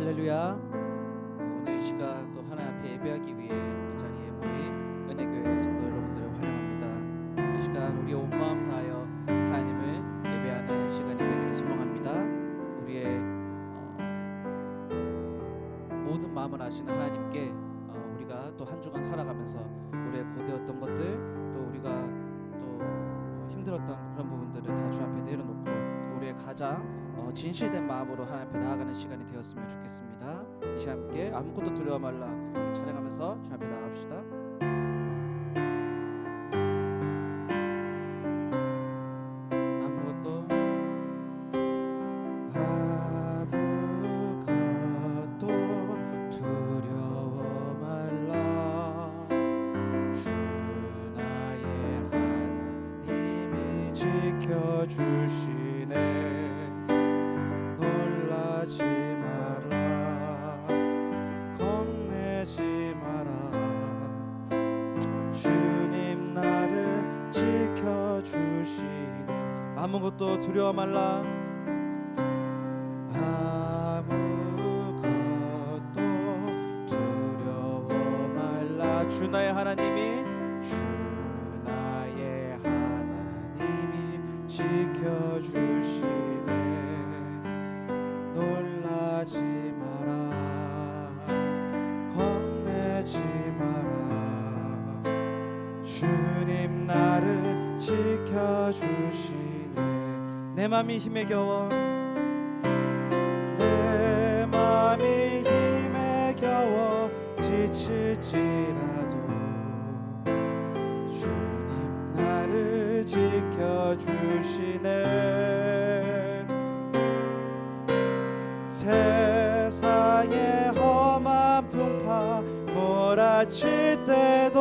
할렐루야. 오늘 이 시간 또 하나님 앞에 예배하기 위해 이 자리에 모인 은혜교회 성도 여러분들을 환영합니다. 이 시간 우리의 온 마음 다하여 하나님을 예배하는 시간이 되기를 소망합니다. 우리의 모든 마음을 아시는 하나님께 우리가 또 한 주간 살아가면서 우리의 고되었던 것들, 또 우리가 또 힘들었던 그런 부분들을 다 주 앞에 내려놓고 우리의 가장 진실된 마음으로 하나님 앞에 나아가는 시간이 되었으면 좋겠습니다. 이 시간 함께 아무것도 두려워 말라 찬양하면서 주 앞에 나갑시다. 아무것도 두려워 말라. 주 나의 하나님이 지켜주시네. 놀라지 마라, 겁내지 마라. 주님 나를 지켜주시네. 아무것도 두려워 말라. 아무것도 두려워 말라. 주 나의 하나님이 지켜주시네. 놀라지 마라, 겁내지 마라. 주님 나를 지켜주시네. 내 맘이 힘에 겨워, 내 맘이 힘에 겨워 지칠지라도 주님 나를 지켜주시네. 세상의 험한 풍파 몰아칠 때도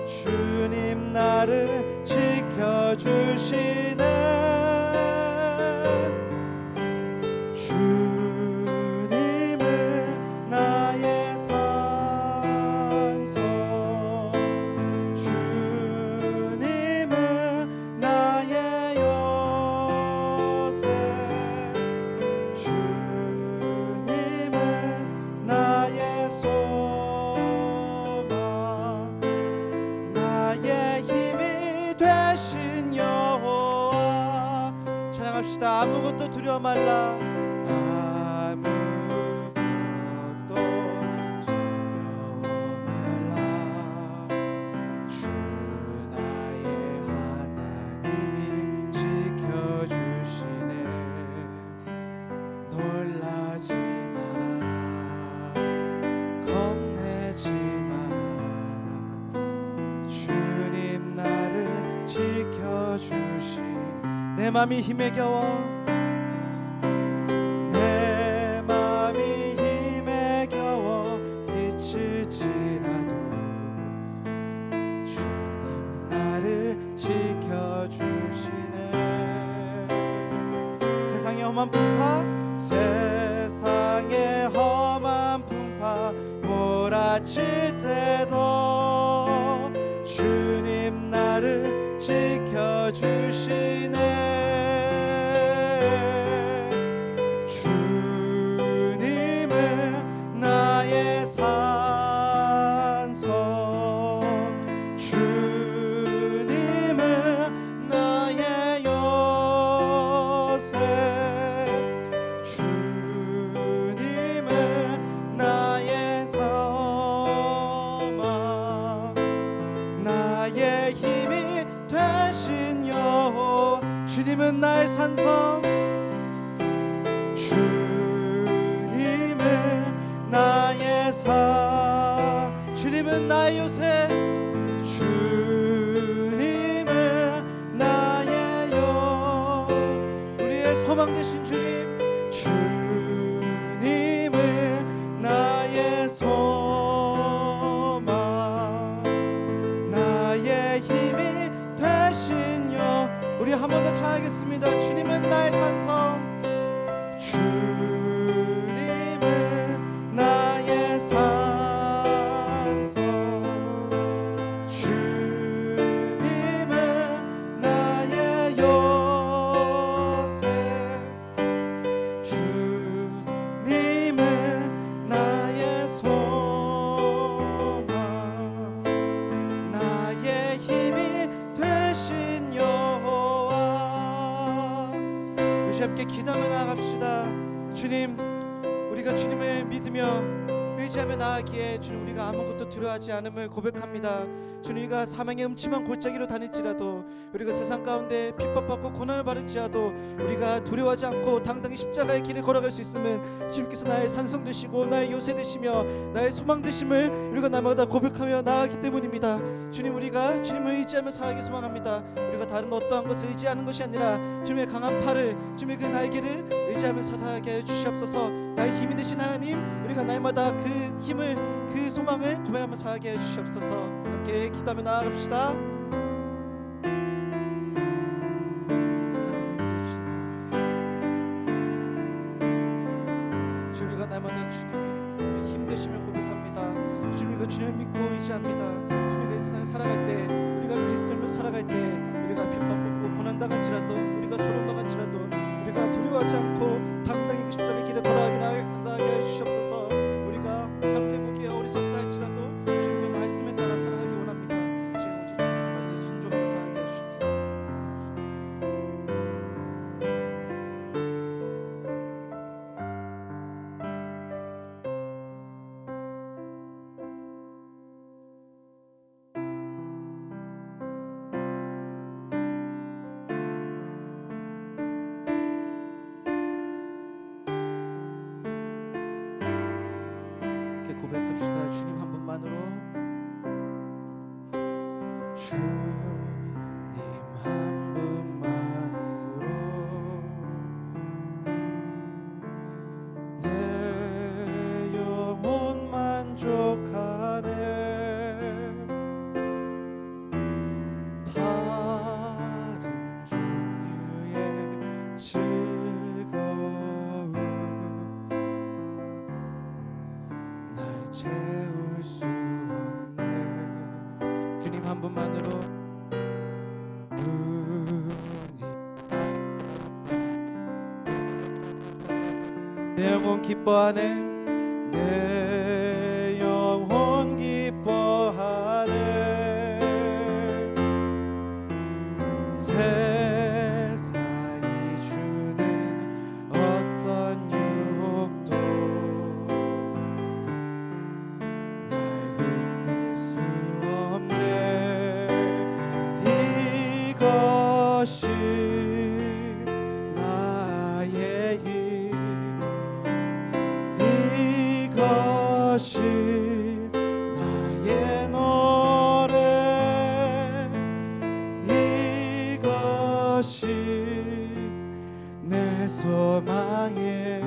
주님 나를 지켜주시네. 주님은 나의 산성, 주님은 나의 요새, 주님은 나의 소망, 나의 힘이 되신 여호와. 찬양합시다. 아무것도 두려워 말라. 아무것도 두려워 말라. 주 나의 하나님이 지켜주시네. 놀라지 마라, 겁내지 마라. 주님 나를 지켜주시네. 내 맘이 힘에 겨워, 내 맘이 힘에 겨워 미칠지라도 주님 나를 지켜주시네. 세상의 험한 풍파, 세상의 험한 풍파 몰아칠 때도 주님 나를 지켜주시네. 주님은 나의 산성, 주님은 나의 요새, 주님은 나의 소망, 나의 힘이 되신 여호와. 주님은 나의 산성, 주님은 나의 산, 주님은 나의 요새, 주님은 나의 요, 우리의 소망 되신 주님, 주님은 나의 소망, 나의 힘이 되신 여. 우리 한 번 더 찬양하겠습니다. 주님은 나의 산성, 주님은 나의 산성, 주님은 나의 요새, 주님은 함께 기도하며 나아갑시다. 주님, 우리가 주님을 믿으며 의지하며 나아가기에 주님, 우리가 아무것도 두려워하지 않음을 고백합니다. 주님, 우리가 사망의 음침한 골짜기로 다닐지라도, 우리가 세상 가운데 핍박받고 고난을 받을지라도 우리가 두려워하지 않고 당당히 십자가의 길을 걸어갈 수 있음은 주님께서 나의 산성 되시고 나의 요새 되시며 나의 소망 되심을 우리가 날마다 고백하며 나아가기 때문입니다. 주님, 우리가 주님을 의지하며 살아가기 소망합니다. 우리가 다른 어떠한 것을 의지하는 것이 아니라 주님의 강한 팔을, 주님의 그 날개를 의지하며 살아가게 하여 주시옵소서. 나의 힘이 되신 하나님, 우리가 날마다 그 힘을, 그 소망을 고백하며 살아가게 해 주시옵소서. 함께 기도하며 나아갑시다. 주님, 우리가 날마다 주님 우리 힘 되심을 고백합니다. 주님, 우리가 주님을 믿고 의지합니다. 주님과 이 세상을 살아갈 때, 우리가 그리스도를 살아갈 때, 우리가 핍박받고 고난당할지라도, 우리가 조롱당할지라도 우리가 두려워하지 않고 당당히 그 십자가의 길을 걸어가게 해 주시옵소서. 우리가 사람들이 보기에 어리석다 할지라도 주님의 말씀에 따라 살아가기 원합니다. 지금 오직 주님의 말씀에 순종하며 살아가게 해 주시옵소서. 고백합시다. 주님 한 분만으로. 주님 한 분만으로 내 영혼 만족하네. 다른 종류의 즐거움 채울 수 없네. 주님 한 분만으로. 내 영혼 기뻐하네. 내 영혼 기뻐하네. 세상이 주는 어떤 유혹도 이것이 나의 힘, 이것이 나의 노래, 이것이 내 소망의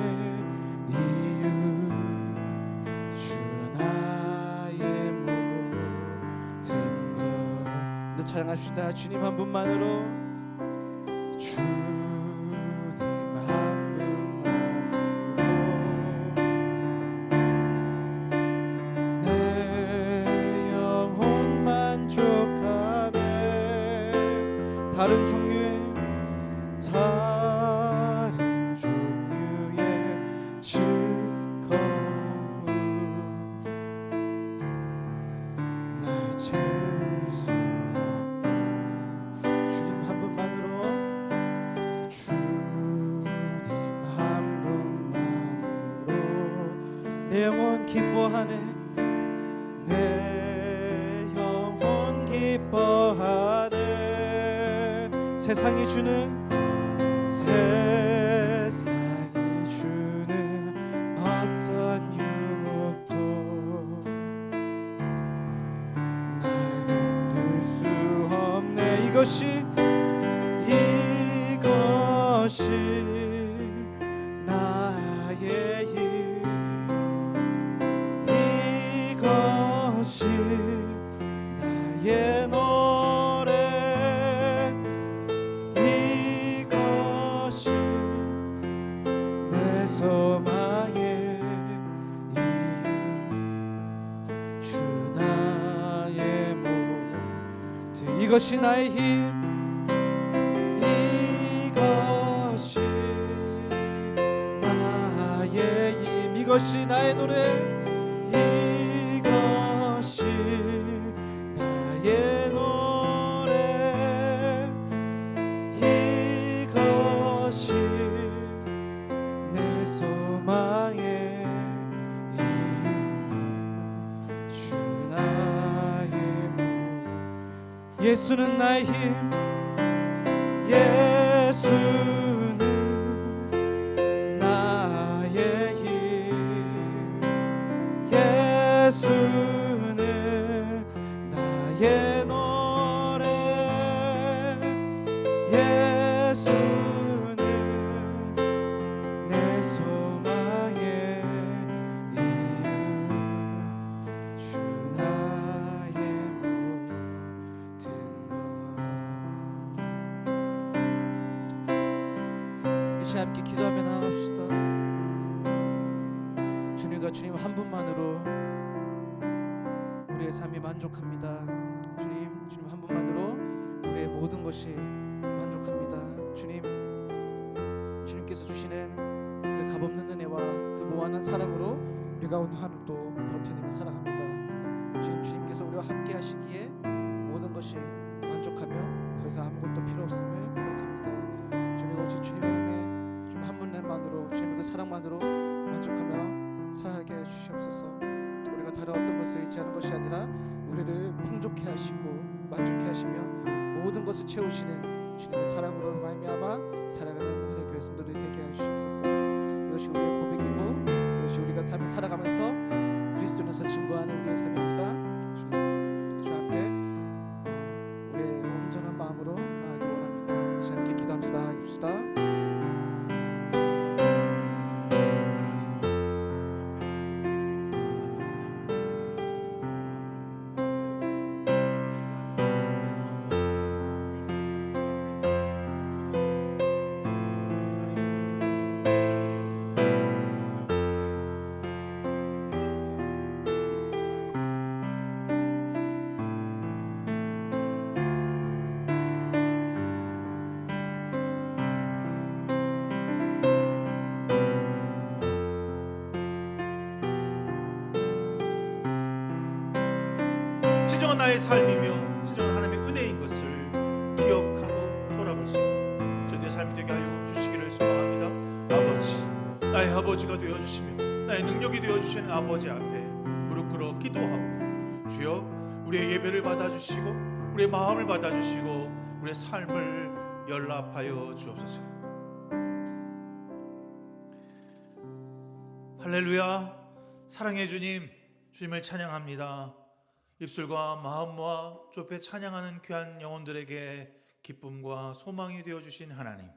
이유. 주 나의 모든 것. 찬양합시다. 주님 한 분만으로. 주님 한 분만으로 내 영혼 만족하네. 다른 종류의 즐거움 날 채울 수 내 영혼 기뻐하네. 내 영혼 기뻐하네. 세상이 주는 어떤 유혹도 날 흔들 수 없네. 이것이 나의 힘, 이것이 나의 노래, 이것이 내 소망의 이유. 주 나의 모든 이것이 나의 힘, 이것이 나의 힘, 이것이 나의 노래, 이것이 나의 노래, 이것이 예수는 나의 힘, 예수는 나의 힘, 예수는 나의 노래, 예수는 내 소망의 이유, 주 나의 모든 것. 이 시간 함께 기도하며 나아갑시다. 주님과 주님 한 분만으로 우리의 삶이 만족합니다. 주님 한 분만으로 우리의 모든 것이 만족합니다. 주님께서 주시는 그 값없는 은혜와 그 무한한 사랑으로 우리가 오늘 하루도 버텨내며 살아갑니다. 주님께서 우리와 함께 하시기에 모든 것이 만족하며 더 이상 아무것도 필요 없음을 고백합니다. 주님 오직 주님의 은혜, 주님 한 분만으로, 주님의 그 사랑만으로 만족하며 살아가게 해 주시옵소서. 우리가 다른 어떤 것을 의지하는 것이 아니라 우리를 풍족해 하시고 만족해 하시며 모든 것을 채우시는 주님의 사랑으로 말미암아 살아가는 은혜 교회 성도들이 되게 하여 주시옵소서. 이것이 우리의 고백이고 이것이 우리가 삶을 살아가면서 그리스도인에서 증거하는 우리의 삶입니다. 주님, 주 앞에 우리의 온전한 마음으로 나아가기 원합니다. 이 시간 함께 기도합시다. 하십시다. 진정한 나의 삶이며 진정한 하나님의 은혜인 것을 기억하고 돌아볼 수 있는 저희의 삶이 되게 하여 주시기를 소망합니다. 아버지, 나의 아버지가 되어주시며 나의 능력이 되어주시는 아버지 앞에 무릎 꿇어 기도하오니 주여 우리의 예배를 받아주시고 우리의 마음을 받아주시고 우리의 삶을 연락하여 주옵소서. 할렐루야. 사랑해 주님, 주님을 찬양합니다. 입술과 마음과 주 앞에 찬양하는 귀한 영혼들에게 기쁨과 소망이 되어주신 하나님,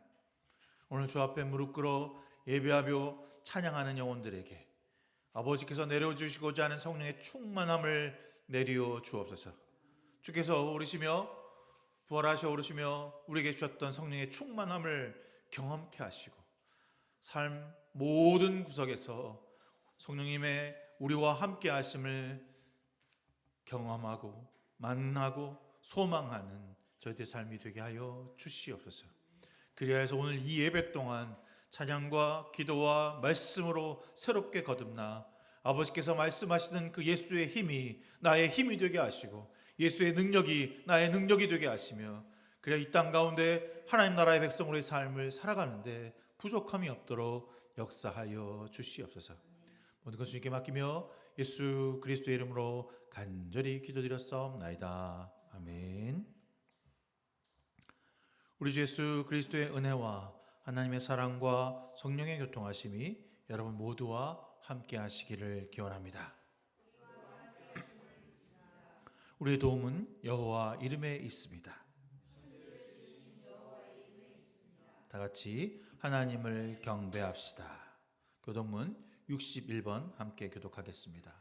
오늘 주 앞에 무릎 꿇어 예배하며 찬양하는 영혼들에게 아버지께서 내려주시고자 하는 성령의 충만함을 내려 주옵소서. 주께서 오르시며 부활하셔 오르시며 우리에게 주셨던 성령의 충만함을 경험케 하시고 삶 모든 구석에서 성령님의 우리와 함께 하심을 경험하고 만나고 소망하는 저희들의 삶이 되게 하여 주시옵소서. 그리하여서 오늘 이 예배 동안 찬양과 기도와 말씀으로 새롭게 거듭나 아버지께서 말씀하시는 그 예수의 힘이 나의 힘이 되게 하시고 예수의 능력이 나의 능력이 되게 하시며 그래 이 땅 가운데 하나님 나라의 백성으로의 삶을 살아가는데 부족함이 없도록 역사하여 주시옵소서. 모든 것 주님께 맡기며 예수 그리스도의 이름으로 간절히 기도드렸사옵나이다. 아멘. 우리 주 예수 그리스도의 은혜와 하나님의 사랑과 성령의 교통하심이 여러분 모두와 함께 하시기를 기원합니다. 우리의 도움은 여호와 이름에 있습니다. 다 같이 하나님을 경배합시다. 교독문 61번 함께 교독하겠습니다.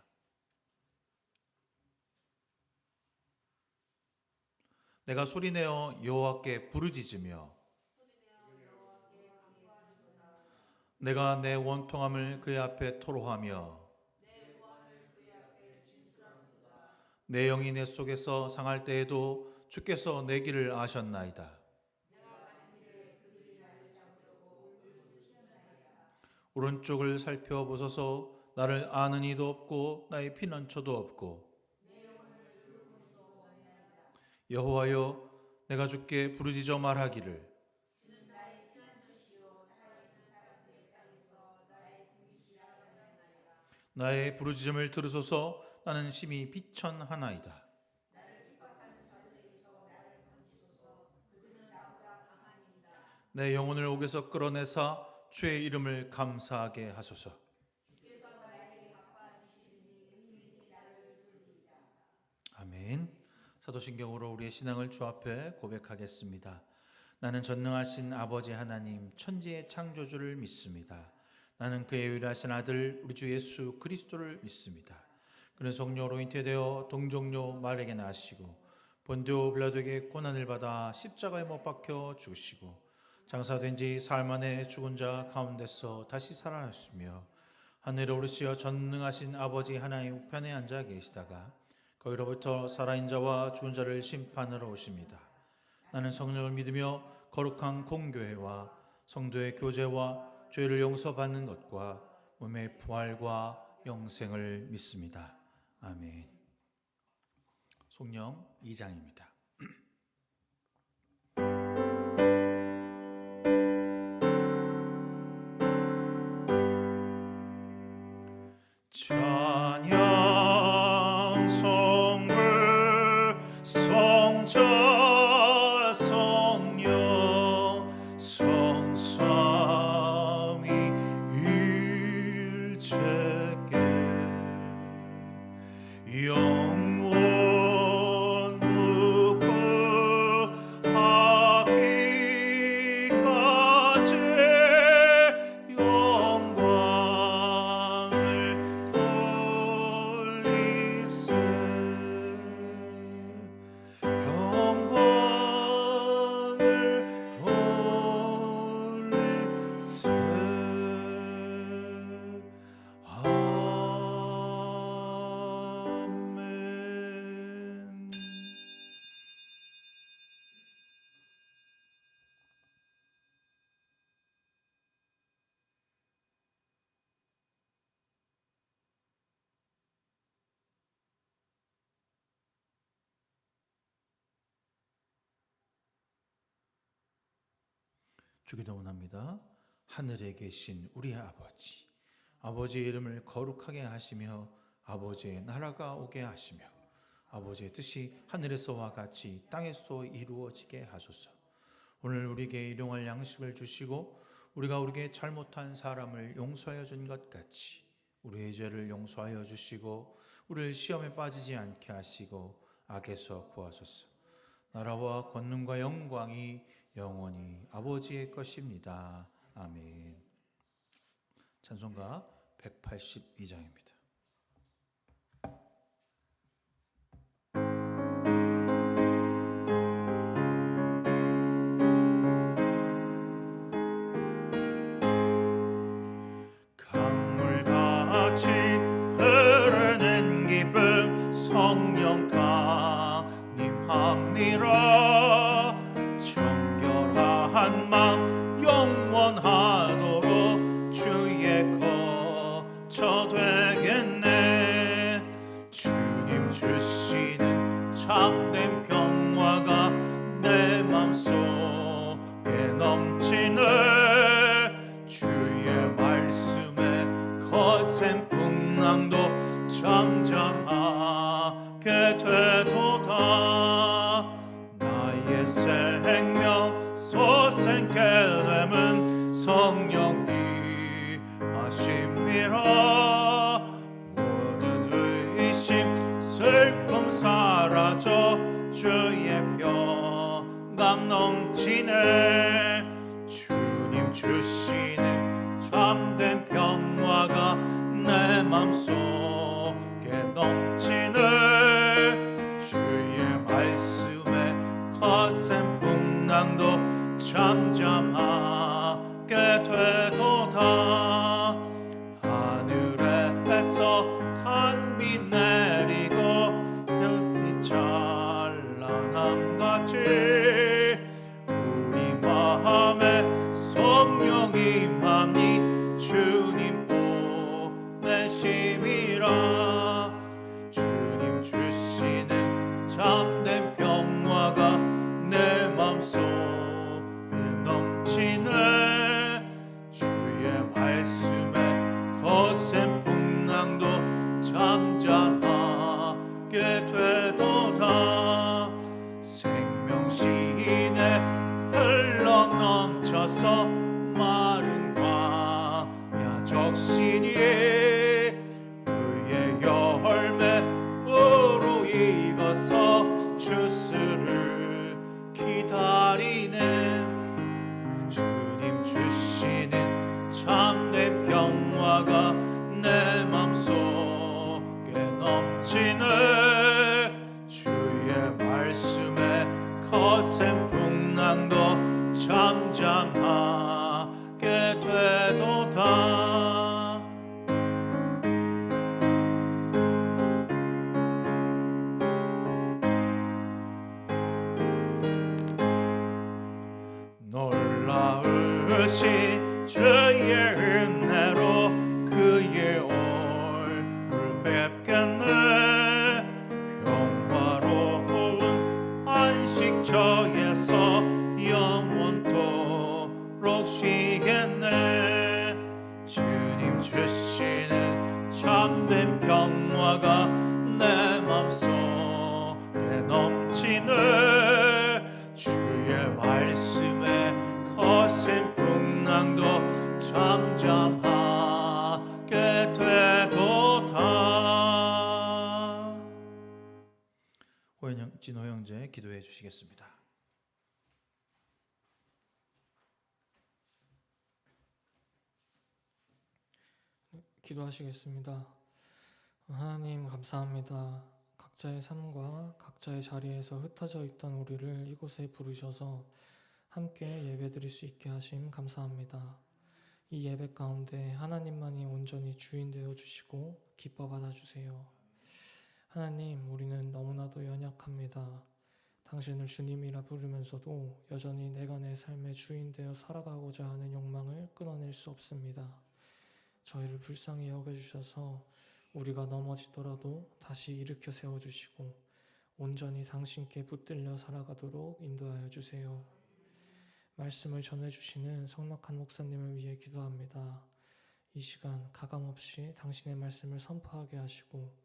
내가 소리내어 여호와께 부르짖으며 내가 내 원통함을 그의 앞에 토로하며 내 영이 내 속에서 상할 때에도 주께서 내 길을 아셨나이다. 오른쪽을 살펴보소서. 나를 아는 이도 없고 나의 피난처도 없고. 여호와여, 내가 주께 부르짖어 말하기를 나의 부르짖음을 들으소서. 나는 심히 비천하나이다. 내 영혼을 옥에서 끌어내사 주의 이름을 감사하게 하소서. 아멘. 사도신경으로 우리의 신앙을 주 앞에 고백하겠습니다. 나는 전능하신 아버지 하나님 천지의 창조주를 믿습니다. 나는 그의 유일하신 아들 우리 주 예수 그리스도를 믿습니다. 그는 성령으로 잉태되어 동정녀 마리아에게 나시고 본디오 빌라도에게 고난을 받아 십자가에 못 박혀 죽으시고 장사된 지 사흘 만에 죽은 자 가운데서 다시 살아났으며 하늘에 오르시어 전능하신 아버지 하나님 우편에 앉아 계시다가 거기로부터 살아있는 자와 죽은 자를 심판하러 오십니다. 나는 성령을 믿으며 거룩한 공교회와 성도의 교제와 죄를 용서받는 것과 몸의 부활과 영생을 믿습니다. 아멘. 성령 2장입니다. 찬양 성불 성자 성령 성삼위 일체께 영원 무궁하기까지 영광을 돌리세 영광을 돌리세 아멘. 주기도 원합니다. 하늘에 계신 우리 아버지, 아버지의 이름을 거룩하게 하시며 아버지의 나라가 오게 하시며 아버지의 뜻이 하늘에서와 같이 땅에서 이루어지게 하소서. 오늘 우리에게 일용할 양식을 주시고 우리가 우리에게 잘못한 사람을 용서하여 준 것 같이 우리의 죄를 용서하여 주시고 우리를 시험에 빠지지 않게 하시고 악에서 구하소서. 나라와 권능과 영광이 영원히 아버지의 것입니다. 아멘. 찬송가 182장입니다. 강물같이 흐르는 기쁨 성령 강림합니다. 정결한 맘 영원하도록 주의 거처 되겠네. 주님 주시는 참된 평화가 내 맘속에 넘치네. 주의 말씀에 거센 풍랑도 잠잠하게 되도다. 나의 생명 솟게 됨은 성령이 하심이라. 모든 의심 슬픔 사라져 주의 평강 넘치네. 주님 주시는 참된 평화가 내 맘속에 넘치네. 주의 말씀에 거센 풍랑도 잠잠하게 되도다. 하늘에서 단비 내리고 별빛 찬란함같이 우리 마음에 성령 임함이 주님 보내심이라. 주님 주시는 참된 평화가 내 맘속에 넘치네. 주의 말씀에 거센 풍랑도 잠잠하게 되도다. 생명시 위에서 마른 광야 적신 위에 그의 열매 무르익어서 주스를 기다리네. 주님 주시는 참된 평화가 내 맘속에 넘치네. 주의 말씀에 거센 풍랑도 잠잠하게 되도다. 놀라우신 주의 은혜로 그의 얼굴 뵙겠네. 평화로운 안식 저에서 영원토록 쉬겠네. 주님 주시는 참된 평화가 내 맘속에 넘치네. 주의 말씀에 거센 풍랑도 잠잠하게 되도다. 진호 형제 기도해 주시겠습니다. 기도하시겠습니다. 하나님 감사합니다. 각자의 삶과 각자의 자리에서 흩어져 있던 우리를 이곳에 부르셔서 함께 예배드릴 수 있게 하심 감사합니다. 이 예배 가운데 하나님만이 온전히 주인 되어 주시고 기뻐 받아주세요. 하나님, 우리는 너무나도 연약합니다. 당신을 주님이라 부르면서도 여전히 내가 내 삶의 주인 되어 살아가고자 하는 욕망을 끊어낼 수 없습니다. 저희를 불쌍히 여겨주셔서 우리가 넘어지더라도 다시 일으켜 세워주시고 온전히 당신께 붙들려 살아가도록 인도하여 주세요. 말씀을 전해주시는 성낙한 목사님을 위해 기도합니다. 이 시간 가감없이 당신의 말씀을 선포하게 하시고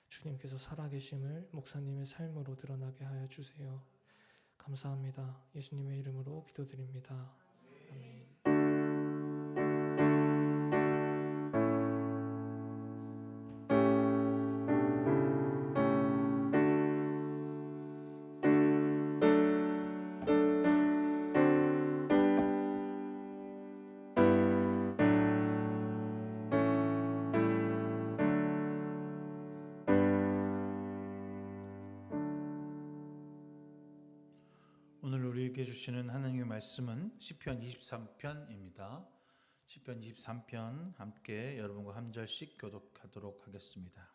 주님께서 살아계심을 목사님의 삶으로 드러나게 하여 주세요. 감사합니다. 예수님의 이름으로 기도드립니다. 아멘. 오늘 우리에게 주시는 하나님의 말씀은 시편 23편입니다. 시편 23편 함께 여러분과 한 절씩 교독하도록 하겠습니다.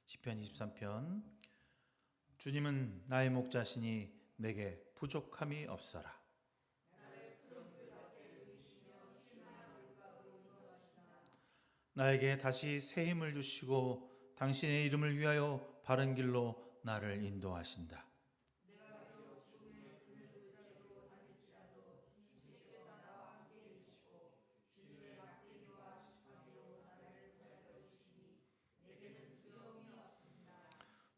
시편 23편. 주님은 나의 목자시니 내게 부족함이 없어라. 나에게 다시 새 힘을 주시고 당신의 이름을 위하여 바른 길로 나를 인도하신다.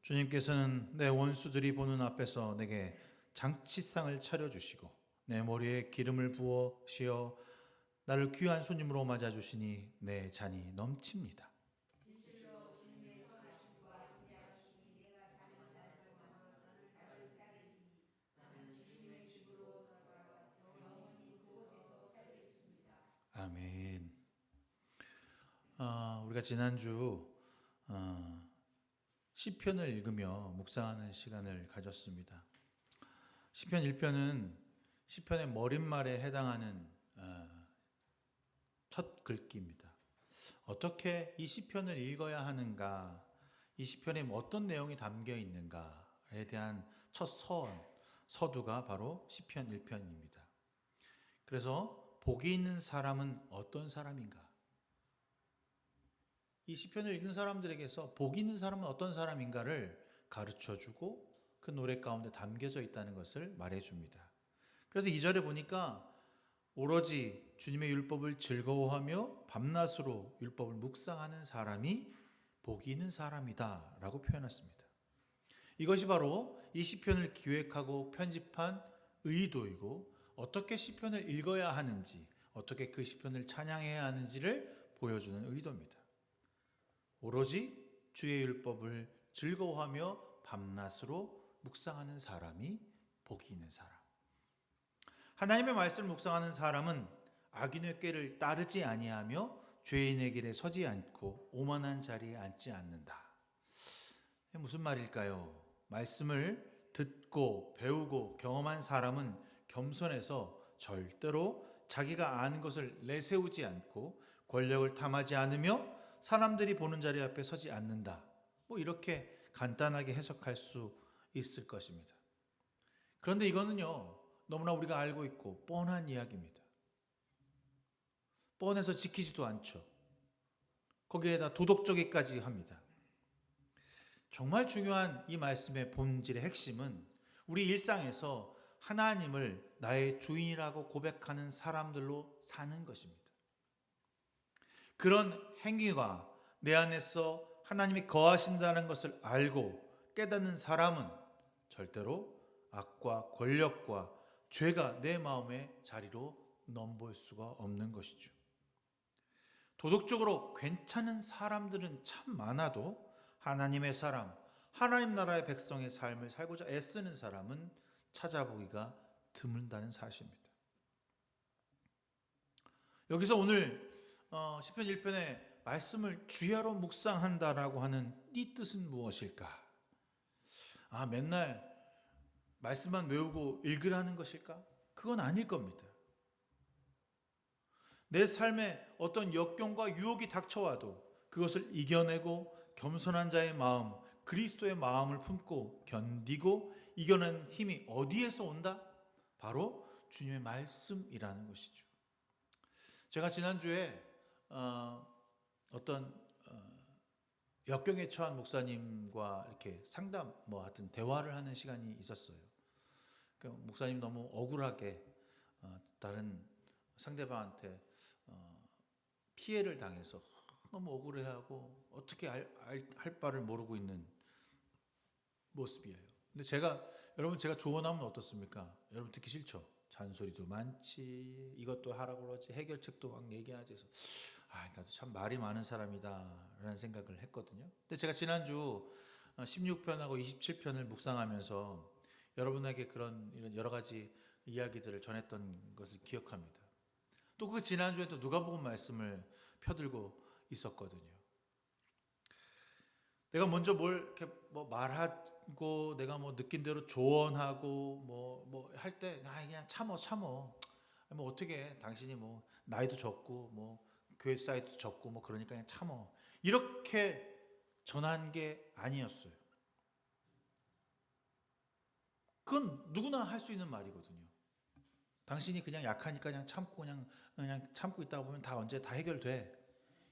주님께서는 내 원수들이 보는 앞에서 내게 장치상을 차려주시고 내 머리에 기름을 부으시어 나를 귀한 손님으로 맞아주시니 내 잔이 넘칩니다. 아멘. 우리가 지난주 시편을 읽으며 묵상하는 시간을 가졌습니다. 시편 1편은 시편의 머릿말에 해당하는 첫 글귀입니다. 어떻게 이 시편을 읽어야 하는가, 이 시편에 어떤 내용이 담겨 있는가에 대한 첫 서두가 바로 시편 1편입니다. 그래서 복이 있는 사람은 어떤 사람인가? 이 시편을 읽은 사람들에게서 복이 있는 사람은 어떤 사람인가를 가르쳐주고 그 노래 가운데 담겨져 있다는 것을 말해줍니다. 그래서 2절에 보니까 오로지 주님의 율법을 즐거워하며 밤낮으로 율법을 묵상하는 사람이 복이 있는 사람이다 라고 표현했습니다. 이것이 바로 이 시편을 기획하고 편집한 의도이고 어떻게 시편을 읽어야 하는지, 어떻게 그 시편을 찬양해야 하는지를 보여주는 의도입니다. 오로지 주의 율법을 즐거워하며 밤낮으로 묵상하는 사람이 복이 있는 사람. 하나님의 말씀을 묵상하는 사람은 악인의 꾀를 따르지 아니하며 죄인의 길에 서지 않고 오만한 자리에 앉지 않는다. 무슨 말일까요? 말씀을 듣고 배우고 경험한 사람은 겸손해서 절대로 자기가 아는 것을 내세우지 않고 권력을 탐하지 않으며 사람들이 보는 자리 앞에 서지 않는다. 이렇게 간단하게 해석할 수 있을 것입니다. 그런데 이거는요, 너무나 우리가 알고 있고 뻔한 이야기입니다. 뻔해서 지키지도 않죠. 거기에다 도덕적이까지 합니다. 정말 중요한 이 말씀의 본질의 핵심은 우리 일상에서 하나님을 나의 주인이라고 고백하는 사람들로 사는 것입니다. 그런 행위가 내 안에서 하나님이 거하신다는 것을 알고 깨닫는 사람은 절대로 악과 권력과 죄가 내 마음의 자리로 넘볼 수가 없는 것이죠. 도덕적으로 괜찮은 사람들은 참 많아도 하나님의 사람, 하나님 나라의 백성의 삶을 살고자 애쓰는 사람은 찾아보기가 드문다는 사실입니다. 여기서 오늘 시편 1편에 말씀을 주야로 묵상한다라고 하는 이 뜻은 무엇일까? 맨날 말씀만 외우고 읽으라는 것일까? 그건 아닐 겁니다. 내 삶에 어떤 역경과 유혹이 닥쳐와도 그것을 이겨내고 겸손한 자의 마음, 그리스도의 마음을 품고 견디고 이겨낸 힘이 어디에서 온다? 바로 주님의 말씀이라는 것이죠. 제가 지난주에 어떤 역경에 처한 목사님과 이렇게 상담, 하여튼 대화를 하는 시간이 있었어요. 그러니까 목사님 너무 억울하게 다른 상대방한테 피해를 당해서 너무 억울해하고 어떻게 할 바를 모르고 있는 모습이에요. 근데 여러분 제가 조언하면 어떻습니까? 여러분 듣기 싫죠? 잔소리도 많지, 이것도 하라고 그러지, 해결책도 막 얘기하지. 그래서 나도 참 말이 많은 사람이다라는 생각을 했거든요. 근데 제가 지난주 16편하고 27편을 묵상하면서 여러분에게 이런 여러 가지 이야기들을 전했던 것을 기억합니다. 또 그 지난주에 또 누가복음 말씀을 펴들고 있었거든요. 내가 먼저 뭘 이렇게 말하고 내가 느낀 대로 조언하고 할 때 그냥 참어. 어떻게 해? 당신이 나이도 적고 교회 사이도 적고 그러니까 그냥 참어. 이렇게 전한 게 아니었어요. 그건 누구나 할 수 있는 말이거든요. 당신이 그냥 약하니까 그냥 참고 있다가 보면 언제 다 해결돼.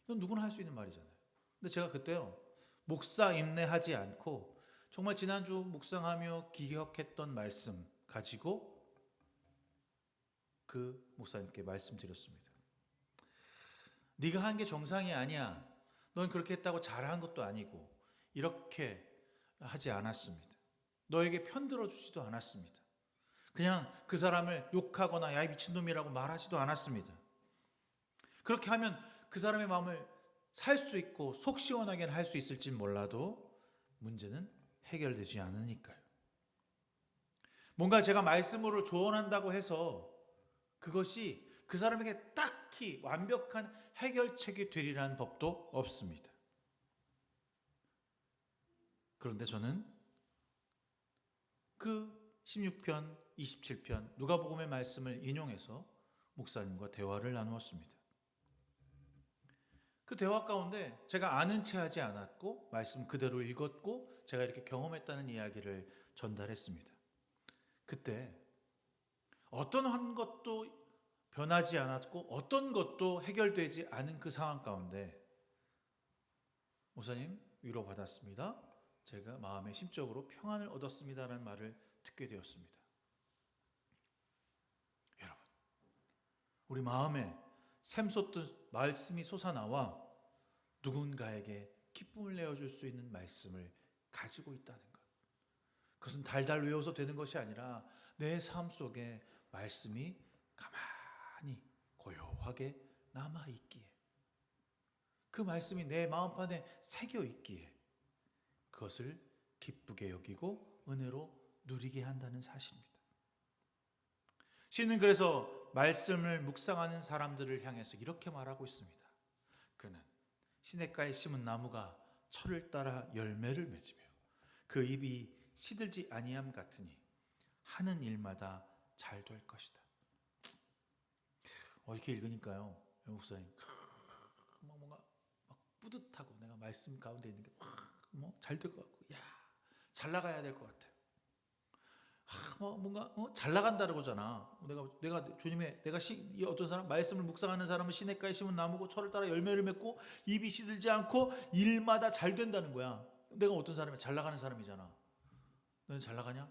이건 누구나 할 수 있는 말이잖아요. 근데 제가 그때요, 목사 임내하지 않고 정말 지난주 묵상하며 기억했던 말씀 가지고 그 목사님께 말씀드렸습니다. 네가 한 게 정상이 아니야. 넌 그렇게 했다고 잘한 것도 아니고 이렇게 하지 않았습니다. 너에게 편들어 주지도 않았습니다. 그냥 그 사람을 욕하거나 야 이 미친놈이라고 말하지도 않았습니다. 그렇게 하면 그 사람의 마음을 살 수 있고 속 시원하게 할 수 있을지 몰라도 문제는 해결되지 않으니까요. 뭔가 제가 말씀으로 조언한다고 해서 그것이 그 사람에게 딱히 완벽한 해결책이 되리라는 법도 없습니다. 그런데 저는 그 16편, 27편 누가복음의 말씀을 인용해서 목사님과 대화를 나누었습니다. 그 대화 가운데 제가 아는 체 하지 않았고 말씀 그대로 읽었고 제가 이렇게 경험했다는 이야기를 전달했습니다. 그때 어떤 한 것도 변하지 않았고 어떤 것도 해결되지 않은 그 상황 가운데 목사님 위로받았습니다. 제가 마음의 심적으로 평안을 얻었습니다라는 말을 듣게 되었습니다. 여러분, 우리 마음에 샘솟던 말씀이 솟아나와 누군가에게 기쁨을 내어줄 수 있는 말씀을 가지고 있다는 것. 그것은 달달 외워서 되는 것이 아니라 내 삶 속에 말씀이 가만히 고요하게 남아있기에, 그 말씀이 내 마음판에 새겨있기에 그것을 기쁘게 여기고 은혜로 누리게 한다는 사실입니다. 시인은 그래서 말씀을 묵상하는 사람들을 향해서 이렇게 말하고 있습니다. 그는 시냇가에 심은 나무가 철을 따라 열매를 맺으며 그 잎이 시들지 아니함 같으니 하는 일마다 잘 될 것이다. 이렇게 읽으니까요, 목사님 뭔가 막 뿌듯하고, 내가 말씀 가운데 있는 게 잘 될 것 같고, 잘 나가야 될 것 같아요. 뭔가 잘 나간다 그러잖아. 내가 주님의, 이 어떤 사람, 말씀을 묵상하는 사람은 시냇가에 심은 나무고 철을 따라 열매를 맺고 입이 시들지 않고 일마다 잘 된다는 거야. 내가 어떤 사람이 잘 나가는 사람이잖아. 너는 잘 나가냐?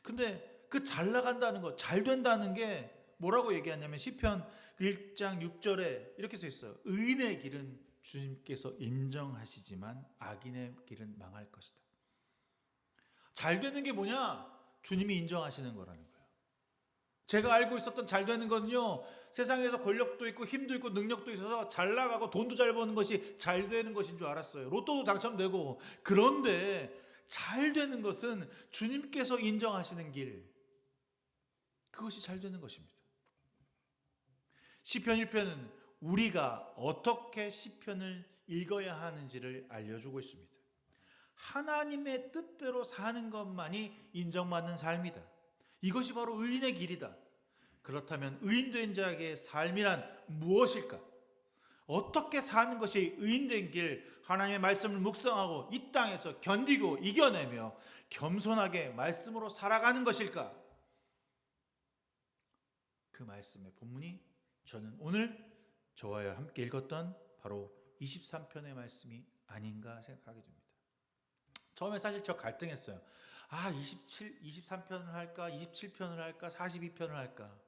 근데 그 잘 나간다는 거, 잘 된다는 게 뭐라고 얘기하냐면 시편 1장 6절에 이렇게 써 있어요. 의인의 길은 주님께서 인정하시지만 악인의 길은 망할 것이다. 잘 되는 게 뭐냐? 주님이 인정하시는 거라는 거예요. 제가 알고 있었던 잘 되는 거는요, 세상에서 권력도 있고 힘도 있고 능력도 있어서 잘 나가고 돈도 잘 버는 것이 잘 되는 것인 줄 알았어요. 로또도 당첨되고. 그런데 잘 되는 것은 주님께서 인정하시는 길, 그것이 잘 되는 것입니다. 시편 1편은 우리가 어떻게 시편을 읽어야 하는지를 알려주고 있습니다. 하나님의 뜻대로 사는 것만이 인정받는 삶이다. 이것이 바로 의인의 길이다. 그렇다면 의인된 자에게 삶이란 무엇일까? 어떻게 사는 것이 의인된 길, 하나님의 말씀을 묵상하고 이 땅에서 견디고 이겨내며 겸손하게 말씀으로 살아가는 것일까? 그 말씀의 본문이 저는 오늘 저와 함께 읽었던 바로 23편의 말씀이 아닌가 생각하게 됩니다. 처음에 사실 저 갈등했어요. 23편을 할까? 27편을 할까? 42편을 할까?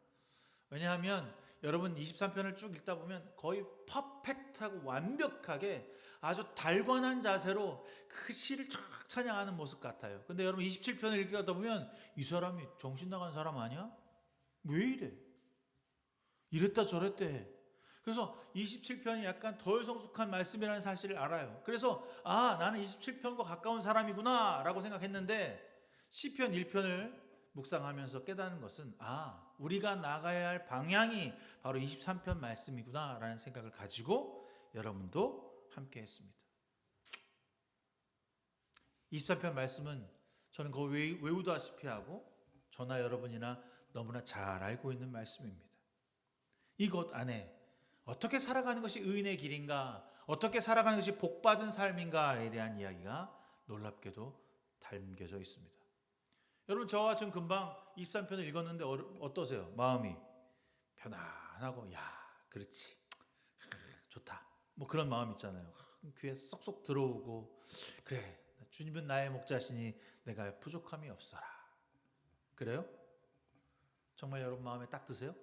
왜냐하면 여러분 23편을 쭉 읽다 보면 거의 퍼펙트하고 완벽하게 아주 달관한 자세로 그 시를 쫙 찬양하는 모습 같아요. 근데 여러분 27편을 읽다 보면 이 사람이 정신 나간 사람 아니야? 왜 이래? 이랬다 저랬대. 그래서 27편이 약간 덜 성숙한 말씀이라는 사실을 알아요. 그래서 나는 27편과 가까운 사람이구나 라고 생각했는데 시편 1편을 묵상하면서 깨닫는 것은 우리가 나가야 할 방향이 바로 23편 말씀이구나 라는 생각을 가지고 여러분도 함께 했습니다. 23편 말씀은 저는 그거 외우다시피 하고 저나 여러분이나 너무나 잘 알고 있는 말씀입니다. 이것 안에 어떻게 살아가는 것이 의인의 길인가, 어떻게 살아가는 것이 복받은 삶인가에 대한 이야기가 놀랍게도 담겨져 있습니다. 여러분, 저와 지금 금방 23편을 읽었는데 어떠세요? 마음이 편안하고 그렇지, 좋다, 뭐 그런 마음 있잖아요. 귀에 쏙쏙 들어오고, 그래, 주님은 나의 목자시니 내가 부족함이 없어라. 그래요? 정말 여러분 마음에 딱 드세요?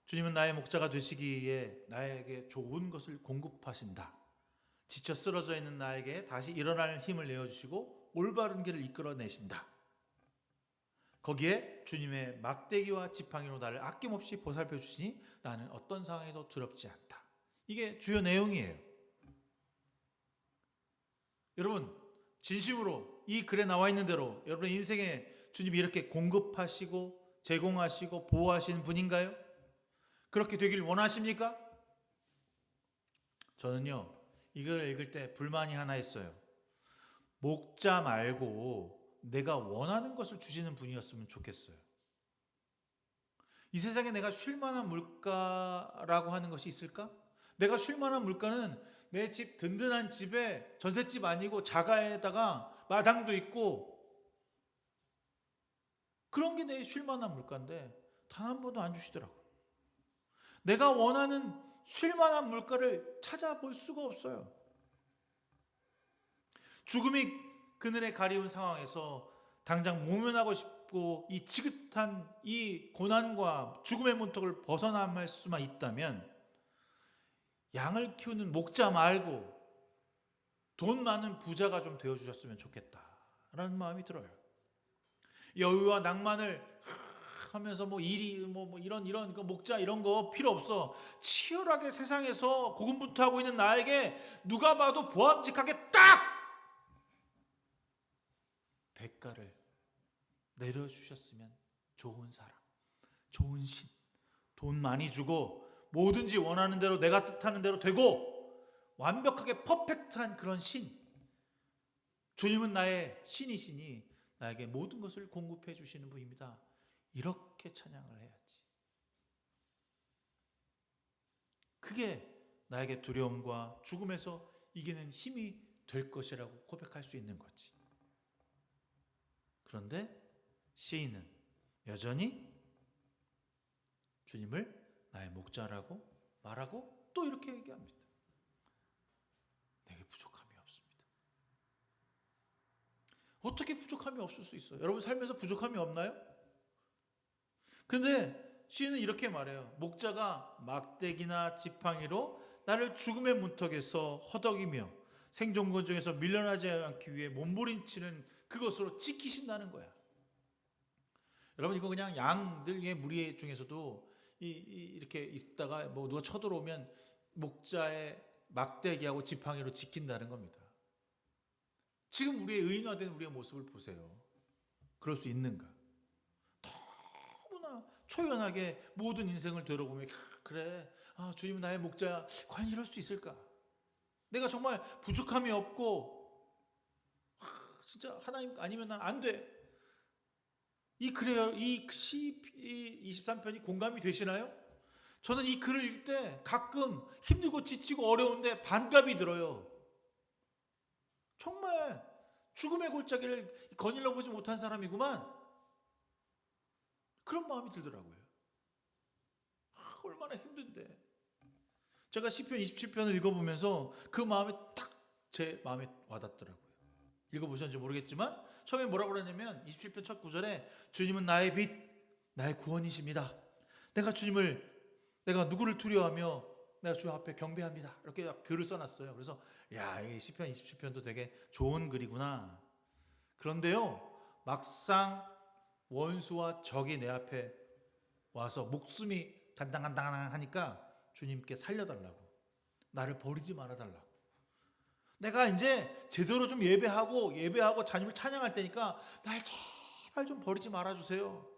주님은 나의 목자가 되시기에 나에게 좋은 것을 공급하신다. 지쳐 쓰러져 있는 나에게 다시 일어날 힘을 내어주시고 올바른 길을 이끌어내신다. 거기에 주님의 막대기와 지팡이로 나를 아낌없이 보살펴 주시니 나는 어떤 상황에도 두렵지 않다. 이게 주요 내용이에요. 여러분, 진심으로 이 글에 나와 있는 대로 여러분 인생에 주님이 이렇게 공급하시고 제공하시고 보호하시는 분인가요? 그렇게 되길 원하십니까? 저는요, 이걸 읽을 때 불만이 하나 있어요. 목자 말고 내가 원하는 것을 주시는 분이었으면 좋겠어요. 이 세상에 내가 쉴 만한 물가라고 하는 것이 있을까? 내가 쉴 만한 물가는 내 집, 든든한 집에, 전셋집 아니고 자가에다가 마당도 있고, 그런 게 내 쉴 만한 물가인데 단 한 번도 안 주시더라고요. 내가 원하는 쉴 만한 물가를 찾아볼 수가 없어요. 죽음이 그늘에 가리운 상황에서 당장 모면하고 싶고 이 지긋한 이 고난과 죽음의 문턱을 벗어남을 수만 있다면 양을 키우는 목자 말고 돈 많은 부자가 좀 되어주셨으면 좋겠다라는 마음이 들어요. 여유와 낭만을 하면서 뭐 일이 뭐 이런 그 목자 이런 거 필요 없어. 치열하게 세상에서 고군분투하고 있는 나에게 누가 봐도 보암직하게 딱 대가를 내려주셨으면 좋은 사람, 좋은 신, 돈 많이 주고 뭐든지 원하는 대로 내가 뜻하는 대로 되고 완벽하게 퍼펙트한 그런 신. 주님은 나의 신이시니 나에게 모든 것을 공급해 주시는 분입니다. 이렇게 찬양을 해야지. 그게 나에게 두려움과 죽음에서 이기는 힘이 될 것이라고 고백할 수 있는 거지. 그런데 시인은 여전히 주님을 나의 목자라고 말하고 또 이렇게 얘기합니다. 내게 부족함이 없습니다. 어떻게 부족함이 없을 수 있어요? 여러분 삶에서 부족함이 없나요? 근데 시인은 이렇게 말해요. 목자가 막대기나 지팡이로 나를 죽음의 문턱에서 허덕이며 생존권 중에서 밀려나지 않기 위해 몸부림치는 그것으로 지키신다는 거야. 여러분 이거 그냥 양들의 무리 중에서도 이렇게 있다가 뭐 누가 쳐들어오면 목자의 막대기하고 지팡이로 지킨다는 겁니다. 지금 우리의 의인화된 우리의 모습을 보세요. 그럴 수 있는가? 너무나 초연하게 모든 인생을 되돌아보면 그래, 주님은 나의 목자야. 과연 이럴 수 있을까? 내가 정말 부족함이 없고 진짜 하나님 아니면 난 안 돼. 그래요. 이 시 23편이 공감이 되시나요? 저는 이 글을 읽을 때 가끔 힘들고 지치고 어려운데 반갑이 들어요. 정말 죽음의 골짜기를 거닐러 보지 못한 사람이구만. 그런 마음이 들더라고요. 얼마나 힘든데. 제가 시편 27편을 읽어보면서 그 마음이 딱 제 마음에 와닿더라고요. 읽어보셨는지 모르겠지만 처음에 뭐라고 그러냐면 27편 첫 구절에 주님은 나의 빛, 나의 구원이십니다. 내가 누구를 두려워하며 내가 주님 앞에 경배합니다. 이렇게 글을 써놨어요. 그래서 이 시편 27편도 되게 좋은 글이구나. 그런데요, 막상 원수와 적이 내 앞에 와서 목숨이 간당간당하니까 주님께 살려달라고, 나를 버리지 말아달라고. 내가 이제 제대로 좀 예배하고 주님을 찬양할 때니까 날 제발 좀 버리지 말아주세요.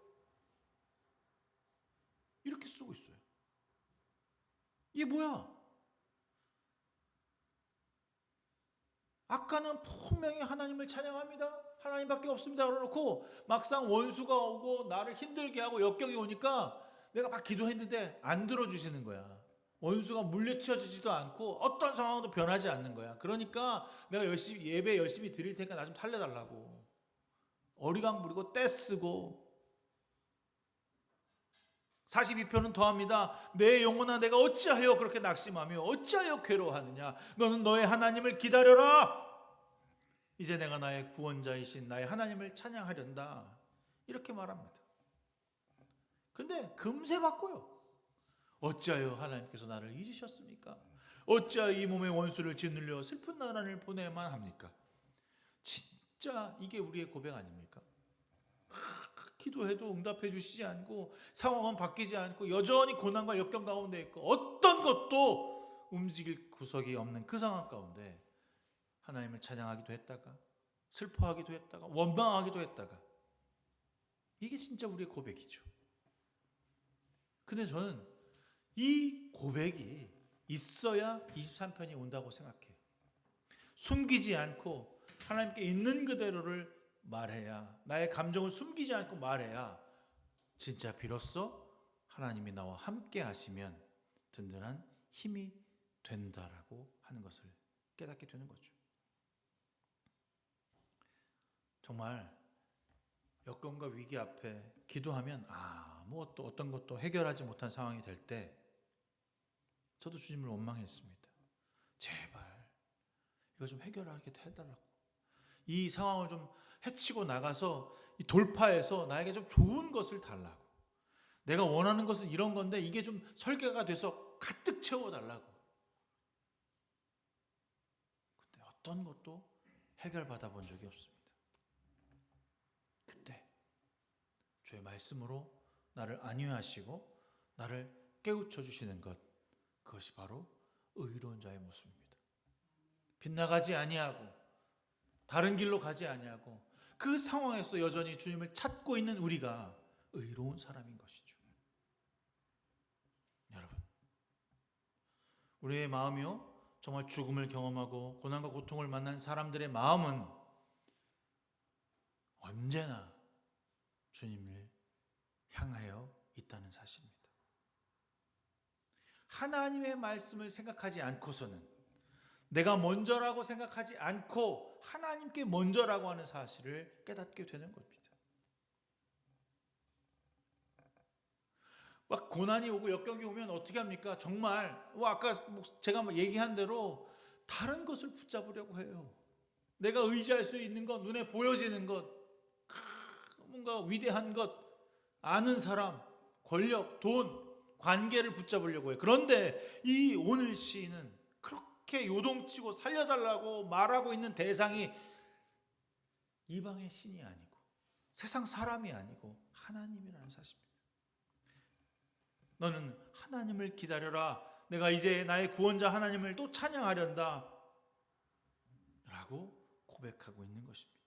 이렇게 쓰고 있어요. 이게 뭐야? 아까는 분명히 하나님을 찬양합니다. 하나님밖에 없습니다. 그러놓고 막상 원수가 오고 나를 힘들게 하고 역경이 오니까 내가 막 기도했는데 안 들어주시는 거야. 원수가 물리쳐지지도 않고 어떤 상황도 변하지 않는 거야. 그러니까 내가 예배 열심히 드릴 테니까 나 좀 살려달라고. 어리광 부리고 떼쓰고. 42편은 더합니다. 내 영혼아 내가 어찌하여 그렇게 낙심하며 어찌하여 괴로워하느냐. 너는 너의 하나님을 기다려라. 이제 내가 나의 구원자이신 나의 하나님을 찬양하련다. 이렇게 말합니다. 그런데 금세 바꿔요. 어찌하여 하나님께서 나를 잊으셨습니까? 어찌하여 이 몸의 원수를 짓눌려 슬픈 나라를 보내야만 합니까? 진짜 이게 우리의 고백 아닙니까? 기도해도 응답해 주시지 않고 상황은 바뀌지 않고 여전히 고난과 역경 가운데 있고 어떤 것도 움직일 구석이 없는 그 상황 가운데 하나님을 찬양하기도 했다가 슬퍼하기도 했다가 원망하기도 했다가 이게 진짜 우리의 고백이죠. 근데 저는 이 고백이 있어야 23편이 온다고 생각해요. 숨기지 않고 하나님께 있는 그대로를 말해야, 나의 감정을 숨기지 않고 말해야 진짜 비로소 하나님이 나와 함께 하시면 든든한 힘이 된다라고 하는 것을 깨닫게 되는 거죠. 정말 여건과 위기 앞에 기도하면 아무것도 어떤 것도 해결하지 못한 상황이 될 때 저도 주님을 원망했습니다. 제발 이거 좀 해결하게 해달라고. 이 상황을 좀 헤치고 나가서 돌파해서 나에게 좀 좋은 것을 달라고. 내가 원하는 것은 이런 건데 이게 좀 설계가 돼서 가득 채워달라고. 근데 어떤 것도 해결받아 본 적이 없습니다. 그때 저의 말씀으로 나를 안위하시고 나를 깨우쳐 주시는 것, 그것이 바로 의로운 자의 모습입니다. 빗나가지 아니하고 다른 길로 가지 아니하고 그 상황에서 여전히 주님을 찾고 있는 우리가 의로운 사람인 것이죠. 여러분, 우리의 마음이요 정말 죽음을 경험하고 고난과 고통을 만난 사람들의 마음은 언제나 주님을 향하여 있다는 사실입니다. 하나님의 말씀을 생각하지 않고서는, 내가 먼저라고 생각하지 않고 하나님께 먼저라고 하는 사실을 깨닫게 되는 겁니다. 막 고난이 오고 역경이 오면 어떻게 합니까? 정말 아까 제가 얘기한 대로 다른 것을 붙잡으려고 해요. 내가 의지할 수 있는 것, 눈에 보여지는 것, 뭔가 위대한 것, 아는 사람, 권력, 돈, 관계를 붙잡으려고 해요. 그런데 이 오늘 시인은 그렇게 요동치고 살려달라고 말하고 있는 대상이 이방의 신이 아니고 세상 사람이 아니고 하나님이라는 사실입니다. 너는 하나님을 기다려라. 내가 이제 나의 구원자 하나님을 또 찬양하련다. 라고 고백하고 있는 것입니다.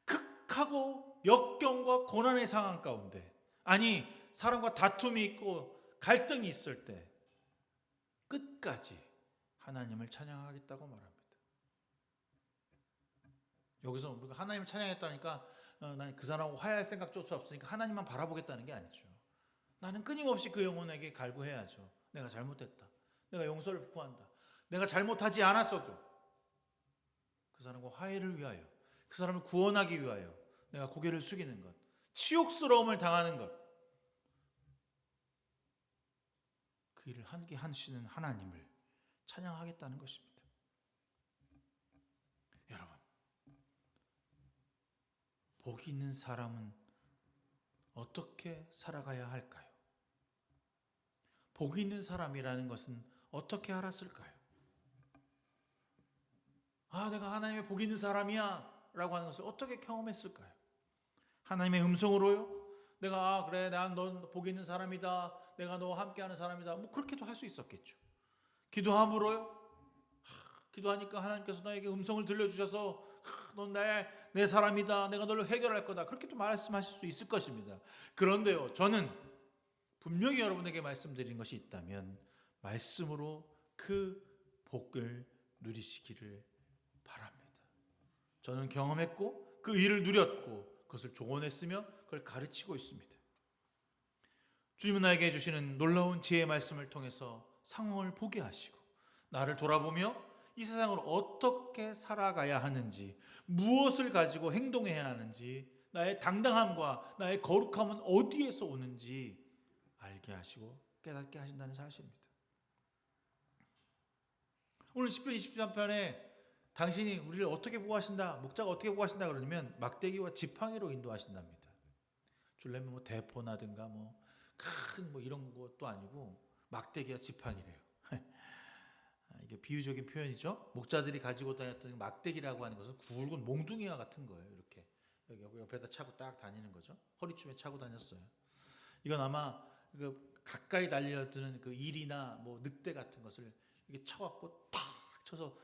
극하고 역경과 고난의 상황 가운데, 아니 사람과 다툼이 있고 갈등이 있을 때 끝까지 하나님을 찬양하겠다고 말합니다. 여기서 우리가 하나님을 찬양했다니까 난 그 사람하고 화해할 생각조차 없으니까 하나님만 바라보겠다는 게 아니죠. 나는 끊임없이 그 영혼에게 갈구해야죠. 내가 잘못했다. 내가 용서를 구한다. 내가 잘못하지 않았어도 그 사람과 화해를 위하여, 그 사람을 구원하기 위하여 내가 고개를 숙이는 것, 치욕스러움을 당하는 것, 그 일을 함께 하시는 하나님을 찬양하겠다는 것입니다. 여러분, 복이 있는 사람은 어떻게 살아가야 할까요? 복이 있는 사람이라는 것은 어떻게 알았을까요? 내가 하나님의 복이 있는 사람이야 라고 하는 것을 어떻게 경험했을까요? 하나님의 음성으로요? 내가 그래, 난 넌 복이 있는 사람이다, 내가 너와 함께하는 사람이다, 그렇게도 할 수 있었겠죠. 기도함으로요? 기도하니까 하나님께서 나에게 음성을 들려주셔서 넌 내 사람이다, 내가 너를 해결할 거다, 그렇게도 말씀하실 수 있을 것입니다. 그런데요, 저는 분명히 여러분에게 말씀드린 것이 있다면 말씀으로 그 복을 누리시기를 바랍니다. 저는 경험했고 그 일을 누렸고 그것을 조언했으며 그걸 가르치고 있습니다. 주님은 나에게 주시는 놀라운 지혜의 말씀을 통해서 상황을 보게 하시고 나를 돌아보며 이 세상을 어떻게 살아가야 하는지, 무엇을 가지고 행동해야 하는지, 나의 당당함과 나의 거룩함은 어디에서 오는지 알게 하시고 깨닫게 하신다는 사실입니다. 오늘 시편 23편에 당신이 우리를 어떻게 보호하신다, 목자가 어떻게 보호하신다 그러면 막대기와 지팡이로 인도하신답니다. 줄려면 대포나든가 큰 이런 것도 아니고 막대기와 지팡이래요. 이게 비유적인 표현이죠. 목자들이 가지고 다녔던 막대기라고 하는 것은 굵은 몽둥이와 같은 거예요. 이렇게 여기 옆에다 차고 딱 다니는 거죠. 허리춤에 차고 다녔어요. 이건 아마 가까이 달려드는 그 일이나 늑대 같은 것을 이렇게 쳐갖고 탁 쳐서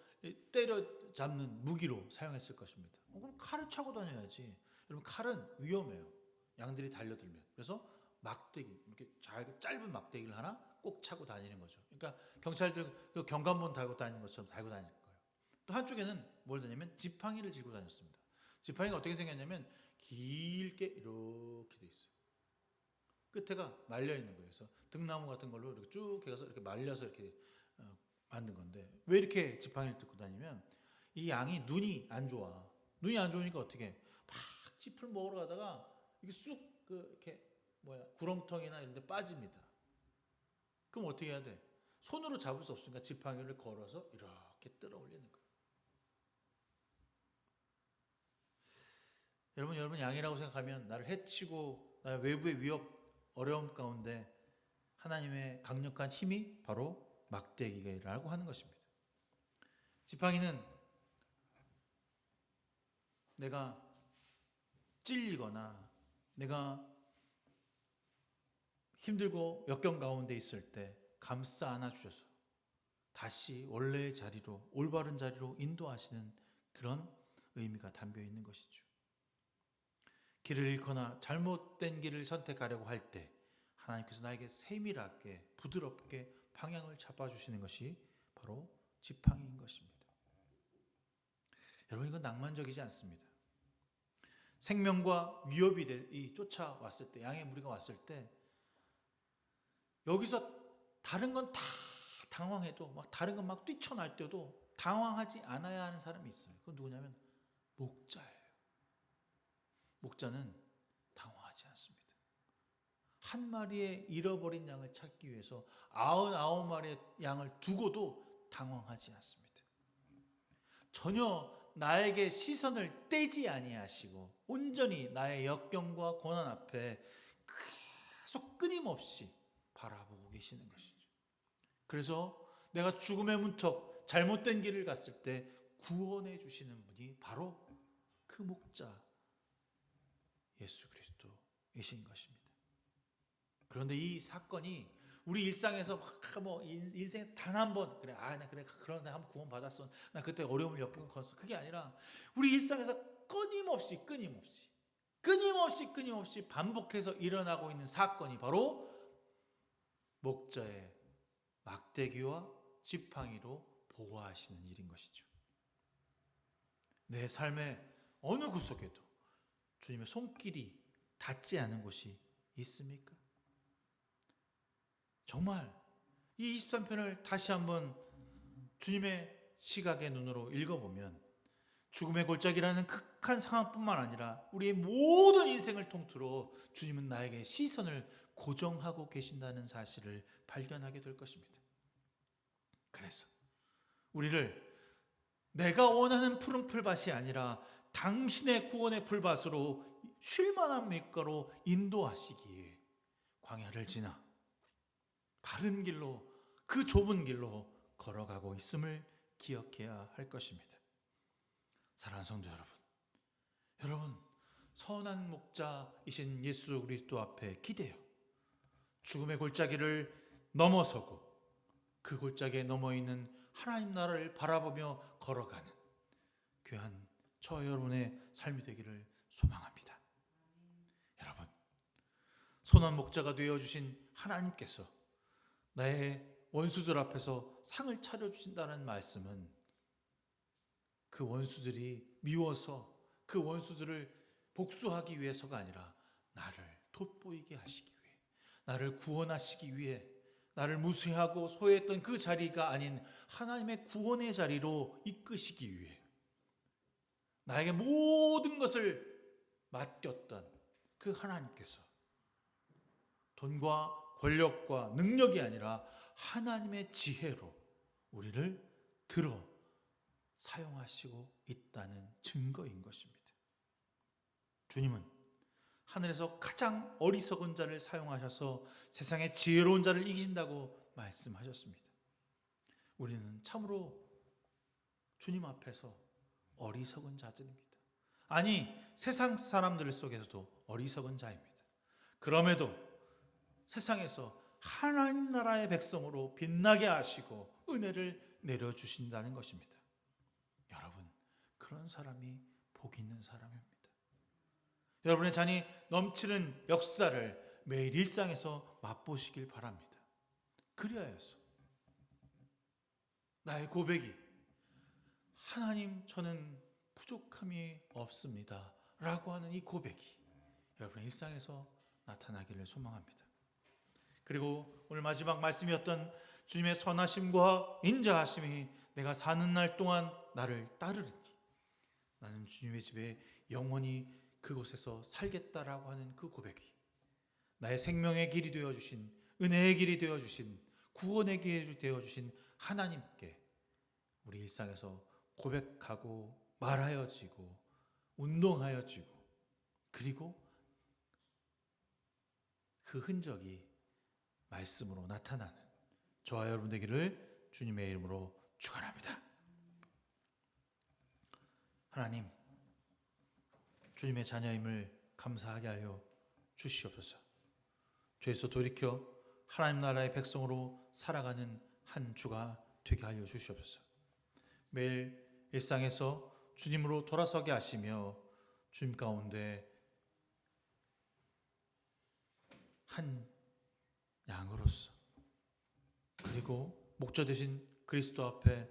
때려 잡는 무기로 사용했을 것입니다. 그럼 칼을 차고 다녀야지. 여러분, 칼은 위험해요. 양들이 달려들면. 그래서 막대기, 이렇게 짧은 막대기를 하나 꼭 차고 다니는 거죠. 그러니까 경찰들 그 경관본 달고 다니는 것처럼 달고 다닐 거예요. 또 한쪽에는 뭘 다냐면 지팡이를 쥐고 다녔습니다. 지팡이가 어떻게 생겼냐면 길게 이렇게 돼 있어요. 끝에가 말려 있는 거예요. 그래서 등나무 같은 걸로 이렇게 쭉 해서 이렇게 말려서 이렇게 만든 건데, 왜 이렇게 지팡이를 들고 다니면 이 양이 눈이 안 좋아. 눈이 안 좋으니까 어떻게 막 짚을 먹으러 가다가 이게 쑥 이렇게 구렁텅이나 이런 데 빠집니다. 그럼 어떻게 해야 돼? 손으로 잡을 수 없으니까 지팡이를 걸어서 이렇게 끌어 올리는 거예요. 여러분 양이라고 생각하면 나를 해치고 나의 외부의 위협, 어려움 가운데 하나님의 강력한 힘이 바로 막대기라고 하는 것입니다. 지팡이는 내가 찔리거나 내가 힘들고 역경 가운데 있을 때 감싸 안아 주셔서 다시 원래의 자리로, 올바른 자리로 인도하시는 그런 의미가 담겨 있는 것이죠. 길을 잃거나 잘못된 길을 선택하려고 할 때 하나님께서 나에게 세밀하게 부드럽게 방향을 잡아주시는 것이 바로 지팡이인 것입니다. 여러분, 이건 낭만적이지 않습니다. 생명과 위협이 쫓아왔을 때, 양의 무리가 왔을 때 여기서 다른 건 다 당황해도, 막 다른 건 막 뛰쳐날 때도 당황하지 않아야 하는 사람이 있어요. 그건 누구냐면 목자예요. 목자는 당황하지 않습니다. 한 마리의 잃어버린 양을 찾기 위해서 99마리의 양을 두고도 당황하지 않습니다. 전혀 나에게 시선을 떼지 아니하시고 온전히 나의 역경과 고난 앞에 계속 끊임없이 바라보고 계시는 것이죠. 그래서 내가 죽음의 문턱, 잘못된 길을 갔을 때 구원해 주시는 분이 바로 그 목자 예수 그리스도이신 것입니다. 그런데 이 사건이 우리 일상에서 뭐 인생 단 한 번 그래 나 그래 그런데 한번 구원 받았어, 나 그때 어려움을 겪었어, 그게 아니라 우리 일상에서 끊임없이 반복해서 일어나고 있는 사건이 바로 목자의 막대기와 지팡이로 보호하시는 일인 것이죠. 내 삶의 어느 구석에도 주님의 손길이 닿지 않은 곳이 있습니까? 정말 이 23편을 다시 한번 주님의 시각의 눈으로 읽어보면 죽음의 골짜기라는 극한 상황뿐만 아니라 우리의 모든 인생을 통틀어 주님은 나에게 시선을 고정하고 계신다는 사실을 발견하게 될 것입니다. 그래서 우리를 내가 원하는 푸른 풀밭이 아니라 당신의 구원의 풀밭으로 쉴만한 밀가로 인도하시기에 광야를 지나 바른 길로, 그 좁은 길로 걸어가고 있음을 기억해야 할 것입니다. 사랑하는 성도 여러분, 선한 목자이신 예수 그리스도 앞에 기대어 죽음의 골짜기를 넘어서고 그 골짜기에 넘어 있는 하나님 나라를 바라보며 걸어가는 귀한 저 여러분의 삶이 되기를 소망합니다. 여러분, 선한 목자가 되어주신 하나님께서 나의 원수들 앞에서 상을 차려주신다는 말씀은 그 원수들이 미워서 그 원수들을 복수하기 위해서가 아니라 나를 돋보이게 하시기 위해, 나를 구원하시기 위해, 나를 무시하고 소외했던 그 자리가 아닌 하나님의 구원의 자리로 이끄시기 위해 나에게 모든 것을 맡겼던 그 하나님께서 돈과 권력과 능력이 아니라 하나님의 지혜로 우리를 들어 사용하시고 있다는 증거인 것입니다. 주님은 하늘에서 가장 어리석은 자를 사용하셔서 세상의 지혜로운 자를 이기신다고 말씀하셨습니다. 우리는 참으로 주님 앞에서 어리석은 자들입니다. 아니, 세상 사람들 속에서도 어리석은 자입니다. 그럼에도 세상에서 하나님 나라의 백성으로 빛나게 하시고 은혜를 내려주신다는 것입니다. 여러분, 그런 사람이 복 있는 사람입니다. 여러분의 잔이 넘치는 역사를 매일 일상에서 맛보시길 바랍니다. 그리하여 나의 고백이 하나님, 저는 부족함이 없습니다 라고 하는 이 고백이 여러분의 일상에서 나타나기를 소망합니다. 그리고 오늘 마지막 말씀이었던 주님의 선하심과 인자하심이 내가 사는 날 동안 나를 따르리니 나는 주님의 집에 영원히 그곳에서 살겠다라고 하는 그 고백이 나의 생명의 길이 되어주신, 은혜의 길이 되어주신, 구원의 길이 되어주신 하나님께 우리 일상에서 고백하고 말하여지고 운동하여지고 그리고 그 흔적이 말씀으로 나타나는 저와 여러분 되기를 주님의 이름으로 축원합니다. 하나님, 주님의 자녀임을 감사하게 하여 주시옵소서. 죄에서 돌이켜 하나님 나라의 백성으로 살아가는 한 주가 되게 하여 주시옵소서. 매일 일상에서 주님으로 돌아서게 하시며 주님 가운데 한 양으로서 그리고 목자 되신 그리스도 앞에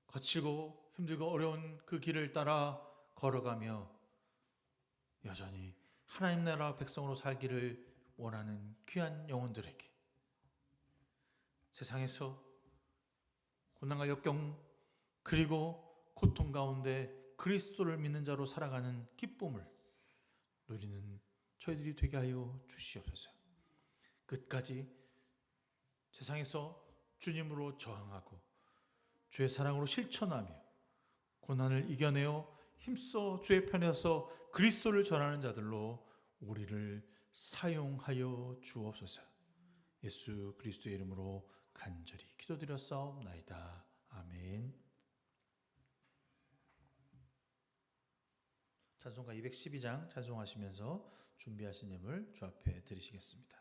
거칠고 힘들고 어려운 그 길을 따라 걸어가며 여전히 하나님 나라 백성으로 살기를 원하는 귀한 영혼들에게 세상에서 고난과 역경 그리고 고통 가운데 그리스도를 믿는 자로 살아가는 기쁨을 누리는 저희들이 되게 하여 주시옵소서. 끝까지 세상에서 주님으로 저항하고 주의 사랑으로 실천하며 고난을 이겨내어 힘써 주의 편에 서 그리스도를 전하는 자들로 우리를 사용하여 주옵소서. 예수 그리스도의 이름으로 간절히 기도드렸사옵나이다. 아멘. 찬송가 212장 찬송하시면서 준비하신 예물 주 앞에 드리시겠습니다.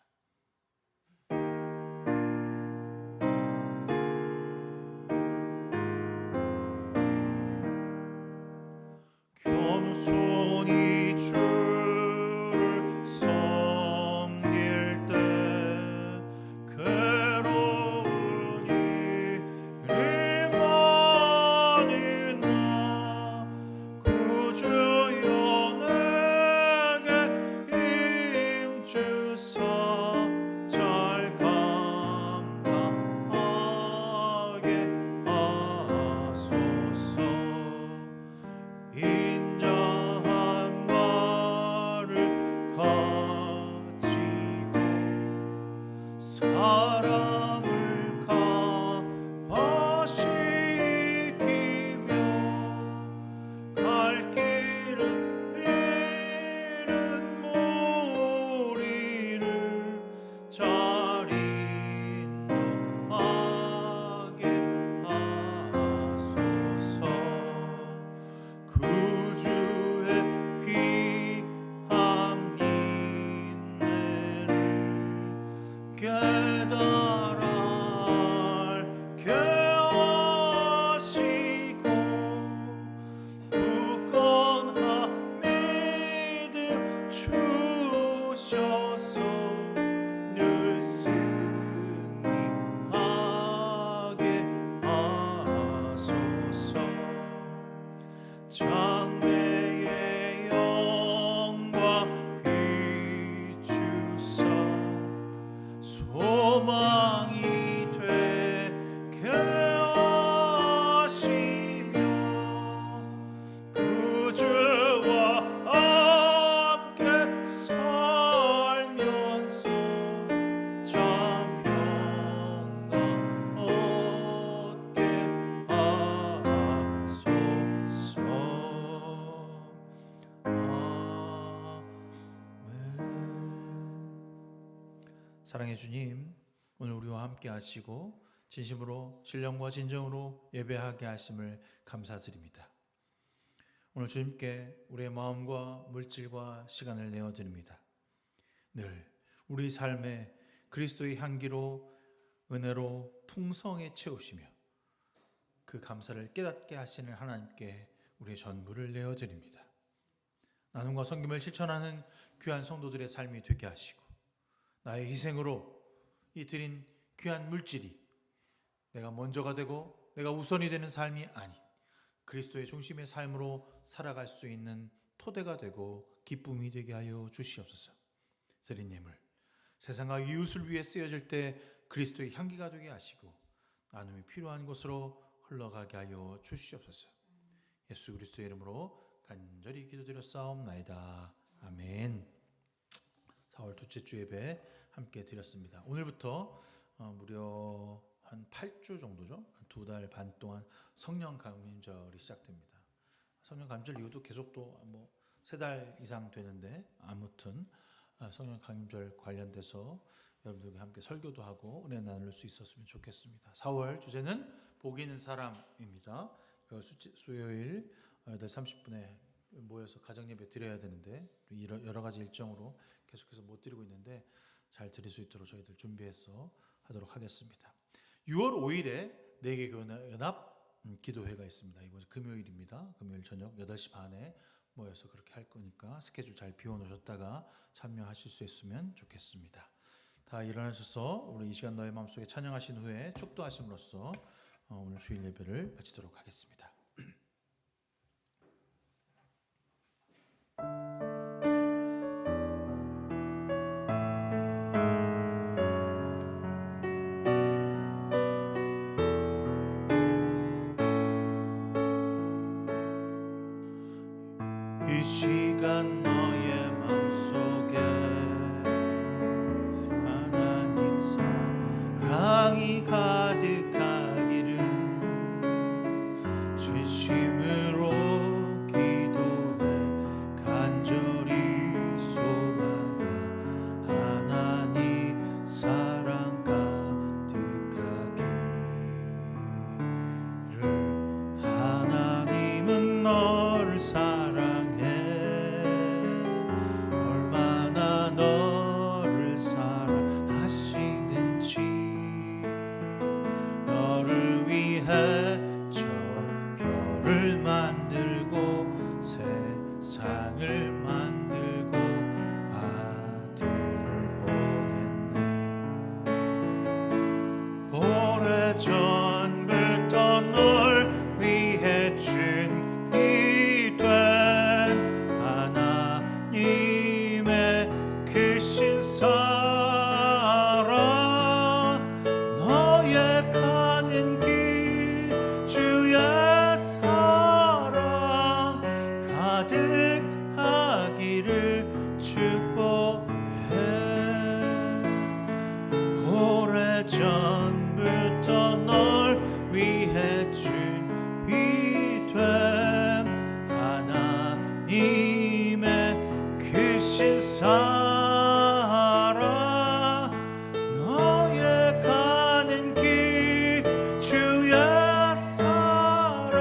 겸손히 주를 섬길 때 괴로운 일이 많이 나 구주여 내게 힘주사 잘 감당하게 하소서. 인자한 말을 가지고 사람을 가화시키며 갈 길을 잃은 무리를 잘 인도하게 하소서. 구주의 귀한 인내를 깨달아 알게 하시고 굳건한 믿음 주셔서 늘 승리하게 하소서. 장래의 영광 비추사 소망이 되게 하시며 구주와 함께 살면서 참 평강 얻게 하소서. 사랑의 주님, 오늘 우리와 함께 하시고 진심으로 신령과 진정으로 예배하게 하심을 감사드립니다. 오늘 주님께 우리의 마음과 물질과 시간을 내어드립니다. 늘 우리 삶에 그리스도의 향기로 은혜로 풍성에 채우시며 그 감사를 깨닫게 하시는 하나님께 우리의 전부를 내어드립니다. 나눔과 섬김을 실천하는 귀한 성도들의 삶이 되게 하시고 나의 희생으로 이 드린 귀한 물질이 내가 먼저가 되고 내가 우선이 되는 삶이 아닌 그리스도의 중심의 삶으로 살아갈 수 있는 토대가 되고 기쁨이 되게 하여 주시옵소서. 드린 예물 세상과 이웃을 위해 쓰여질 때 그리스도의 향기가 되게 하시고 나눔이 필요한 곳으로 흘러가게 하여 주시옵소서. 예수 그리스도의 이름으로 간절히 기도드렸사옵나이다. 아멘. 4월 둘째 주 예배 함께 드렸습니다. 오늘부터 무려 한 8주 정도죠. 2달 반 동안 성령 감림절이 시작됩니다. 성령 감림절 이후도 계속 또 3달 이상 되는데 아무튼 성령 감림절 관련돼서 여러분들과 함께 설교도 하고 은혜 나눌 수 있었으면 좋겠습니다. 4월 주제는 복 있는 사람입니다. 수요일 8시 30분에 모여서 가정예배 드려야 되는데 여러 가지 일정으로 계속해서 못 드리고 있는데 잘 드릴 수 있도록 저희들 준비해서 하도록 하겠습니다. 6월 5일에 4개 교회 연합 기도회가 있습니다. 이번 금요일입니다. 금요일 저녁 8시 반에 모여서 그렇게 할 거니까 스케줄 잘 비워놓으셨다가 참여하실 수 있으면 좋겠습니다. 다 일어나셔서 우리 이 시간 너의 마음속에 찬양하신 후에 축도하심으로써 오늘 주일 예배를 마치도록 하겠습니다. 이 시간 너의 마음속에 하나님 사랑이 가득하기를 진심으로 기도해 간절히 소망해 하나님 사랑 가득하기를 하나님은 너를 사랑해 얼마나 너를 사랑하시는지 너를 위해 저 별을 만들고 세상을 만들고 아들을 보냈네. 오래전부터 널 위해 준비된 하나님의 크신 사랑 너의 가는 길 주의 사랑 가득하기를 축복해. 오래전부터 널 위해 준비된 하나님의 크신 사랑 너의 가는 길 주의 사랑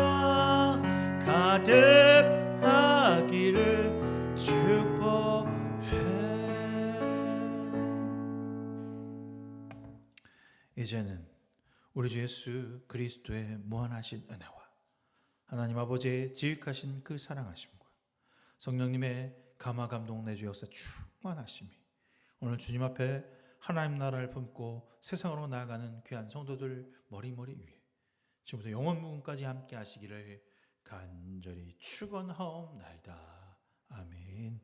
가득하기를 축복해. 이제는 우리 주 예수 그리스도의 무한하신 은혜와 하나님 아버지의 지극하신 그 사랑하심과 성령님의 감화 감동 내주 역사 충만하심이 오늘 주님 앞에 하나님 나라를 품고 세상으로 나아가는 귀한 성도들 머리머리 위에 지금부터 영원 무궁까지 함께 하시기를 간절히 축원하옵나이다. 아멘.